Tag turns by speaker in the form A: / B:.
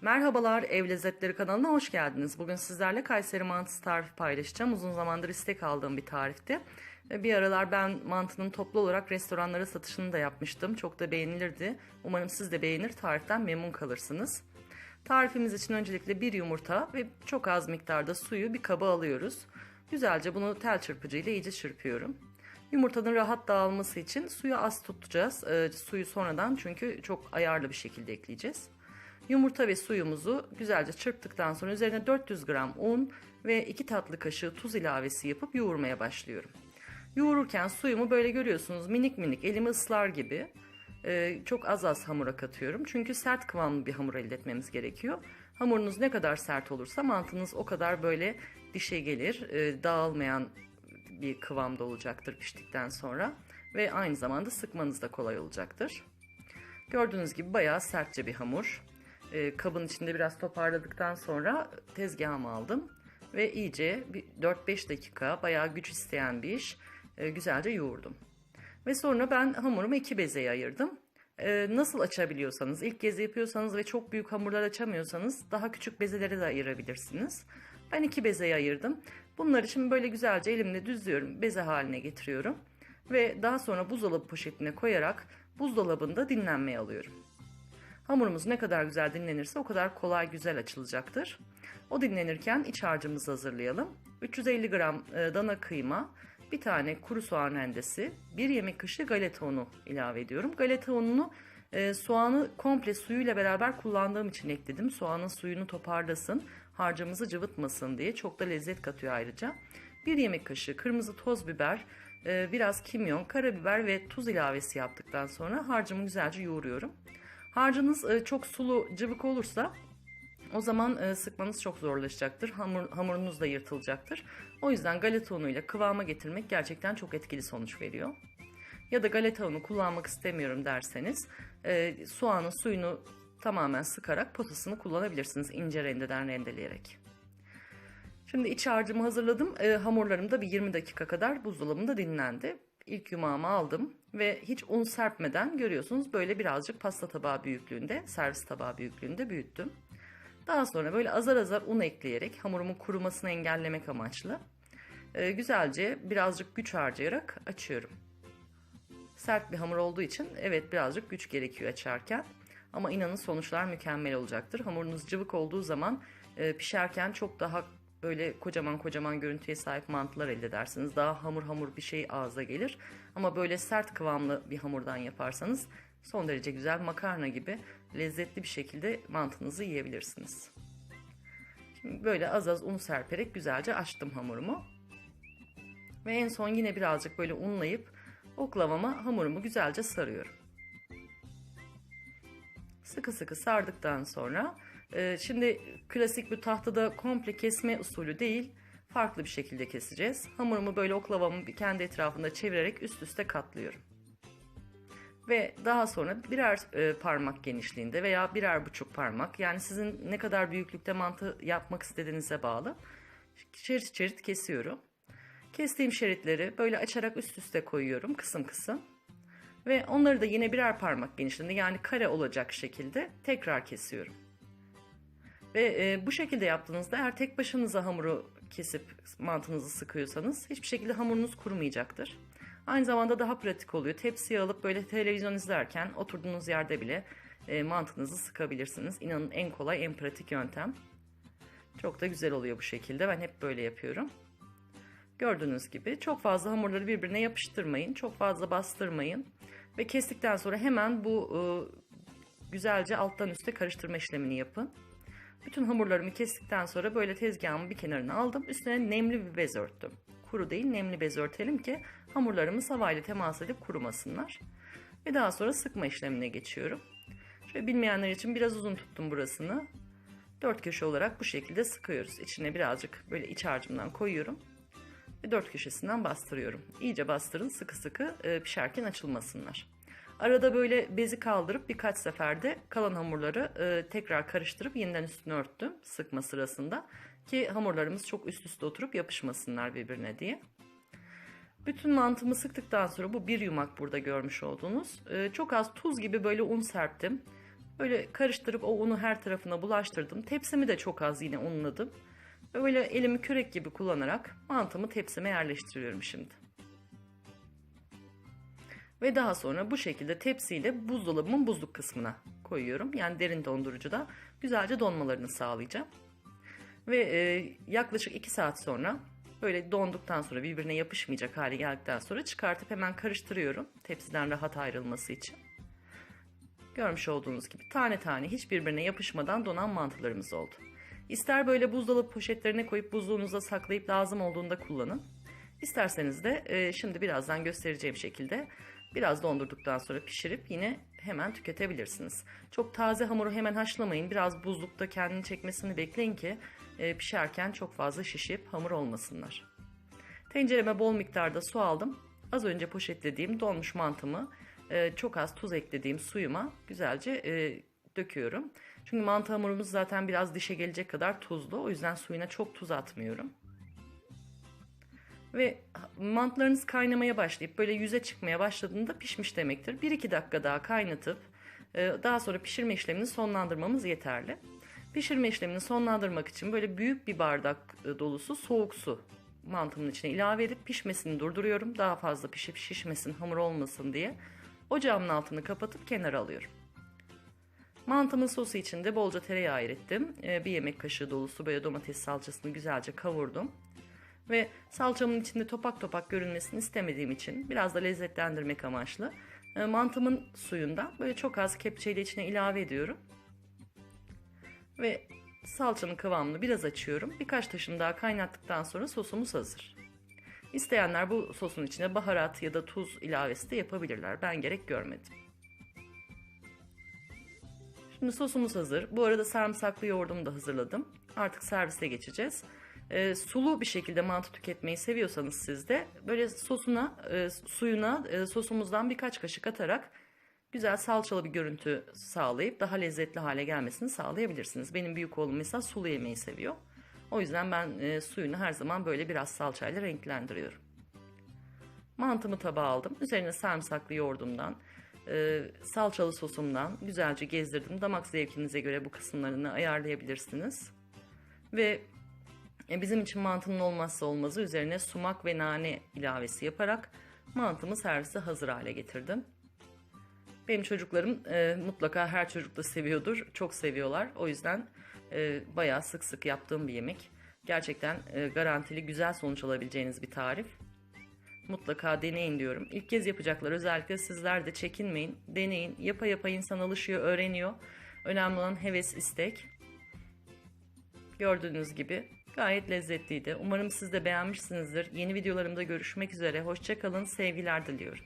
A: Merhabalar, Ev Lezzetleri kanalına hoş geldiniz. Bugün sizlerle Kayseri mantısı tarifi paylaşacağım. Uzun zamandır istek aldığım bir tarifti. Bir aralar ben mantının toplu olarak restoranlara satışını da yapmıştım. Çok da beğenilirdi. Umarım siz de beğenir, tariften memnun kalırsınız. Tarifimiz için öncelikle bir yumurta ve çok az miktarda suyu bir kaba alıyoruz. Güzelce bunu tel çırpıcıyla iyice çırpıyorum. Yumurtanın rahat dağılması için suyu az tutacağız. Suyu sonradan çünkü çok ayarlı bir şekilde ekleyeceğiz. Yumurta ve suyumuzu güzelce çırptıktan sonra üzerine 400 gram un ve 2 tatlı kaşığı tuz ilavesi yapıp yoğurmaya başlıyorum. Yoğururken suyumu böyle görüyorsunuz minik minik elimi ıslar gibi çok az az hamura katıyorum. Çünkü sert kıvamlı bir hamur elde etmemiz gerekiyor. Hamurunuz ne kadar sert olursa mantınız o kadar böyle dişe gelir, dağılmayan bir kıvamda olacaktır piştikten sonra. Ve aynı zamanda sıkmanız da kolay olacaktır. Gördüğünüz gibi bayağı sertçe bir hamur. Kabın içinde biraz toparladıktan sonra tezgahıma aldım. Ve iyice 4-5 dakika bayağı güç isteyen bir iş. Güzelce yoğurdum. Ve sonra ben hamurumu 2 bezeye ayırdım. Nasıl açabiliyorsanız, ilk kez yapıyorsanız ve çok büyük hamurlar açamıyorsanız daha küçük bezelere de ayırabilirsiniz. Ben 2 bezeye ayırdım. Bunları şimdi böyle güzelce elimle düzlüyorum, beze haline getiriyorum. Ve daha sonra buzdolabı poşetine koyarak buzdolabında dinlenmeye alıyorum. Hamurumuz ne kadar güzel dinlenirse o kadar kolay güzel açılacaktır. O dinlenirken iç harcımızı hazırlayalım. 350 gram dana kıyma, bir tane kuru soğan rendesi, 1 yemek kaşığı galeta unu ilave ediyorum. Galeta ununu soğanı komple suyuyla beraber kullandığım için ekledim. Soğanın suyunu toparlasın, harcımızı cıvıtmasın diye, çok da lezzet katıyor ayrıca. 1 yemek kaşığı kırmızı toz biber, biraz kimyon, karabiber ve tuz ilavesi yaptıktan sonra harcımı güzelce yoğuruyorum. Harcınız çok sulu, cıvık olursa o zaman sıkmanız çok zorlaşacaktır. Hamurunuz da yırtılacaktır. O yüzden galeta unuyla kıvama getirmek gerçekten çok etkili sonuç veriyor. Ya da galeta unu kullanmak istemiyorum derseniz soğanın suyunu tamamen sıkarak potasını kullanabilirsiniz, ince rendeden rendeleyerek. Şimdi iç harcımı hazırladım. Hamurlarım da bir 20 dakika kadar buzdolabında dinlendi. İlk yumağımı aldım ve hiç un serpmeden görüyorsunuz böyle birazcık pasta tabağı büyüklüğünde, servis tabağı büyüklüğünde büyüttüm. Daha sonra böyle azar azar un ekleyerek hamurumun kurumasını engellemek amaçlı güzelce birazcık güç harcayarak açıyorum. Sert bir hamur olduğu için evet birazcık güç gerekiyor açarken, ama inanın sonuçlar mükemmel olacaktır. Hamurunuz cıvık olduğu zaman pişerken çok daha böyle kocaman kocaman görüntüye sahip mantılar elde edersiniz. Daha hamur hamur bir şey ağza gelir. Ama böyle sert kıvamlı bir hamurdan yaparsanız son derece güzel makarna gibi lezzetli bir şekilde mantınızı yiyebilirsiniz. Şimdi böyle az az un serperek güzelce açtım hamurumu. Ve en son yine birazcık böyle unlayıp oklavama hamurumu güzelce sarıyorum. Sıkı sıkı sardıktan sonra şimdi klasik bir tahtada komple kesme usulü değil, farklı bir şekilde keseceğiz. Hamurumu böyle oklavamı kendi etrafında çevirerek üst üste katlıyorum. Ve daha sonra birer parmak genişliğinde veya birer buçuk parmak, yani sizin ne kadar büyüklükte mantı yapmak istediğinize bağlı, şerit şerit kesiyorum. Kestiğim şeritleri böyle açarak üst üste koyuyorum kısım kısım. Ve onları da yine birer parmak genişliğinde, yani kare olacak şekilde tekrar kesiyorum. Ve bu şekilde yaptığınızda eğer tek başınıza hamuru kesip mantınızı sıkıyorsanız hiçbir şekilde hamurunuz kurumayacaktır. Aynı zamanda daha pratik oluyor. Tepsiye alıp böyle televizyon izlerken oturduğunuz yerde bile mantınızı sıkabilirsiniz. İnanın en kolay, en pratik yöntem. Çok da güzel oluyor bu şekilde. Ben hep böyle yapıyorum. Gördüğünüz gibi çok fazla hamurları birbirine yapıştırmayın. Çok fazla bastırmayın. Ve kestikten sonra hemen bu güzelce alttan üste karıştırma işlemini yapın. Bütün hamurlarımı kestikten sonra böyle tezgahımın bir kenarına aldım. Üstüne nemli bir bez örttüm. Kuru değil, nemli bez örtelim ki hamurlarımız havayla temas edip kurumasınlar. Ve daha sonra sıkma işlemine geçiyorum. Şöyle bilmeyenler için biraz uzun tuttum burasını. 4 köşe olarak bu şekilde sıkıyoruz. İçine birazcık böyle iç harcımdan koyuyorum. Ve 4 köşesinden bastırıyorum. İyice bastırın, sıkı sıkı pişerken açılmasınlar. Arada böyle bezi kaldırıp birkaç seferde kalan hamurları tekrar karıştırıp yeniden üstünü örttüm sıkma sırasında. Ki hamurlarımız çok üst üste oturup yapışmasınlar birbirine diye. Bütün mantımı sıktıktan sonra bu bir yumak burada görmüş olduğunuz. Çok az tuz gibi böyle un serptim. Böyle karıştırıp o unu her tarafına bulaştırdım. Tepsimi de çok az yine unladım. Böyle elimi kürek gibi kullanarak mantımı tepsime yerleştiriyorum şimdi. Ve daha sonra bu şekilde tepsiyle buzdolabımın buzluk kısmına koyuyorum. Yani derin dondurucuda güzelce donmalarını sağlayacağım. Ve yaklaşık 2 saat sonra böyle donduktan sonra birbirine yapışmayacak hale geldikten sonra çıkartıp hemen karıştırıyorum. Tepsiden rahat ayrılması için. Görmüş olduğunuz gibi tane tane hiç birbirine yapışmadan donan mantılarımız oldu. İster böyle buzdolabı poşetlerine koyup buzluğunuza saklayıp lazım olduğunda kullanın. İsterseniz de şimdi birazdan göstereceğim şekilde biraz dondurduktan sonra pişirip yine hemen tüketebilirsiniz. Çok taze hamuru hemen haşlamayın. Biraz buzlukta kendini çekmesini bekleyin ki pişerken çok fazla şişip hamur olmasınlar. Tencereme bol miktarda su aldım. Az önce poşetlediğim donmuş mantımı çok az tuz eklediğim suyuma güzelce döküyorum. Çünkü mantı hamurumuz zaten biraz dişe gelecek kadar tuzlu. O yüzden suyuna çok tuz atmıyorum. Ve mantılarınız kaynamaya başlayıp böyle yüze çıkmaya başladığında pişmiş demektir. 1-2 dakika daha kaynatıp daha sonra pişirme işlemini sonlandırmamız yeterli. Pişirme işlemini sonlandırmak için böyle büyük bir bardak dolusu soğuk su mantımın içine ilave edip pişmesini durduruyorum. Daha fazla pişip şişmesin, hamur olmasın diye. Ocağımın altını kapatıp kenara alıyorum. Mantımın sosu için de bolca tereyağı erittim. Bir yemek kaşığı dolusu böyle domates salçasını güzelce kavurdum. Ve salçamın içinde topak topak görünmesini istemediğim için biraz da lezzetlendirmek amaçlı mantımın suyundan böyle çok az kepçeyle içine ilave ediyorum. Ve salçanın kıvamını biraz açıyorum. Birkaç taşım daha kaynattıktan sonra sosumuz hazır. İsteyenler bu sosun içine baharat ya da tuz ilavesi de yapabilirler. Ben gerek görmedim. Şimdi sosumuz hazır. Bu arada sarımsaklı yoğurdumu da hazırladım. Artık servise geçeceğiz. Sulu bir şekilde mantı tüketmeyi seviyorsanız siz de böyle suyuna sosumuzdan birkaç kaşık atarak güzel salçalı bir görüntü sağlayıp daha lezzetli hale gelmesini sağlayabilirsiniz. Benim büyük oğlum mesela sulu yemeği seviyor. O yüzden ben suyunu her zaman böyle biraz salçayla renklendiriyorum. Mantımı tabağa aldım. Üzerine sarımsaklı yoğurdumdan, salçalı sosumdan güzelce gezdirdim. Damak zevkinize göre bu kısımlarını ayarlayabilirsiniz. Ve bizim için mantının olmazsa olmazı üzerine sumak ve nane ilavesi yaparak mantımı servise hazır hale getirdim. Benim çocuklarım mutlaka her çocuk da seviyordur. Çok seviyorlar. O yüzden bayağı sık sık yaptığım bir yemek. Gerçekten garantili güzel sonuç alabileceğiniz bir tarif. Mutlaka deneyin diyorum. İlk kez yapacaklar, özellikle sizler de çekinmeyin. Deneyin. Yapa yapa insan alışıyor, öğreniyor. Önemli olan heves, istek. Gördüğünüz gibi gayet lezzetliydi. Umarım siz de beğenmişsinizdir. Yeni videolarımda görüşmek üzere. Hoşça kalın, sevgiler diliyorum.